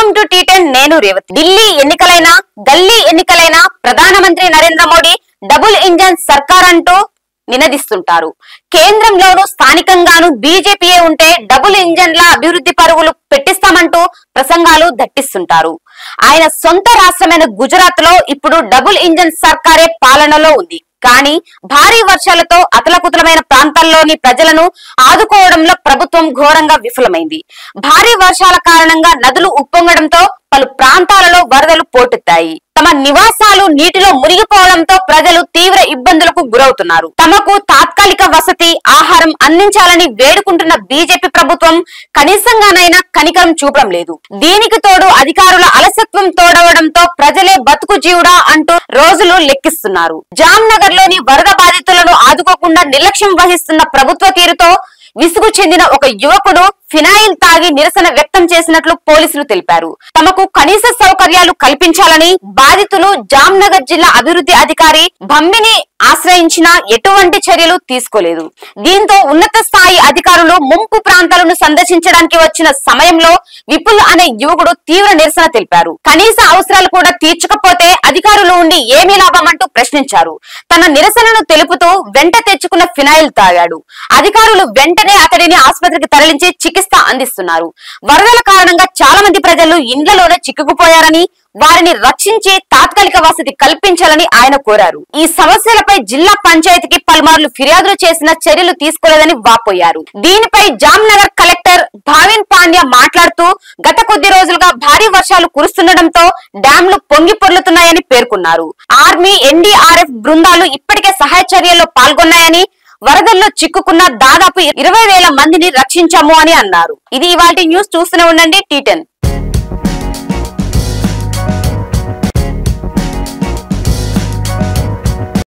Welcome to T10 నేను రేవతి. ఢిల్లీ ఎన్నికలైనా గల్లీ ఎన్నికలైనా ప్రధానమంత్రి నరేంద్ర మోడీ డబుల్ ఇంజన్ సర్కార్ అంటూ నినదిస్తుంటారు. కేంద్రంలోనూ స్థానికంగానూ బీజేపీయే ఉంటే డబుల్ ఇంజన్ల అభివృద్ధి పరుగులు పెట్టిస్తామంటూ ప్రసంగాలు దట్టిస్తుంటారు. ఆయన సొంత రాష్ట్రమైన గుజరాత్ లో ఇప్పుడు డబుల్ ఇంజన్ సర్కారే పాలనలో ఉంది. కానీ భారీ వర్షాలతో అతలకుతలమైన ప్రాంతాల్లోని ప్రజలను ఆదుకోవడంలో ప్రభుత్వం ఘోరంగా విఫలమైంది. భారీ వర్షాల కారణంగా నదులు ఉప్పొంగడంతో పలు ప్రాంతాలలో వరదలు పోటెత్తాయి. తమ నివాసాలు నీటిలో మునిగిపోవడంతో ప్రజలు తీవ్ర ఇబ్బందులకు గురవుతున్నారు. తమకు తాత్కాలిక వసతి, ఆహారం అందించాలని వేడుకుంటున్న బీజేపీ ప్రభుత్వం కనీసంగానైనా కనికరం చూపడం లేదు. దీనికి తోడు అధికారుల అలసత్వం తోడవడంతో ప్రజలే బతుకు జీవుడా అంటూ రోజులు లెక్కిస్తున్నారు. జామ్నగర్ లోని వరద బాధితులను ఆదుకోకుండా నిర్లక్ష్యం వహిస్తున్న ప్రభుత్వ తీరుతో విసుగు చెందిన ఒక యువకుడు ఫినాయిల్ తాగి నిరసన వ్యక్తం చేసినట్లు పోలీసులు తెలిపారు. తమకు కనీస సౌకర్యాలు కల్పించాలని బాధితులు జామ్నగర్ జిల్లా అభివృద్ధి అధికారి భమ్మిని ఆశ్రయించినా ఎటువంటి చర్యలు తీసుకోలేదు. దీంతో ఉన్నత స్థాయి అధికారులు ముంపు ప్రాంతాలను సందర్శించడానికి వచ్చిన సమయంలో విపుల్ అనే యువకుడు తీవ్ర నిరసన తెలిపారు. కనీస అవసరాలు కూడా తీర్చకపోతే అధికారులు ఉండి ఏమీ లాభం అంటూ ప్రశ్నించారు. తన నిరసనను తెలుపుతూ వెంట తెచ్చుకున్న ఫినాయిల్ తాగాడు. అధికారులు వెంటనే అతడిని ఆసుపత్రికి తరలించి చికిత్స అందిస్తున్నారు. వరదల కారణంగా చాలా మంది ప్రజలు ఇండ్లలోనే చిక్కుకుపోయారని, వారిని రక్షించి తాత్కాలిక వసతి కల్పించాలని ఆయన కోరారు. ఈ సమస్యలపై జిల్లా పంచాయతీకి పలుమార్లు ఫిర్యాదులు చేసిన చర్యలు తీసుకోలేదని వాపోయారు. దీనిపై జామ్నగర్ కలెక్టర్ భావిన్ పాండ్యా మాట్లాడుతూ గత కొద్ది రోజులుగా భారీ వర్షాలు కురుస్తుండటంతో డ్యాంలు పొంగి పొర్లుతున్నాయని పేర్కొన్నారు. ఆర్మీ, NDRF బృందాలు ఇప్పటికే సహాయ చర్యల్లో పాల్గొన్నాయని, వరదల్లో చిక్కుకున్న దాదాపు 20,000 మందిని రక్షించాము అని అన్నారు. ఇది ఇవాల్టి న్యూస్. చూస్తూనే ఉండండి T10.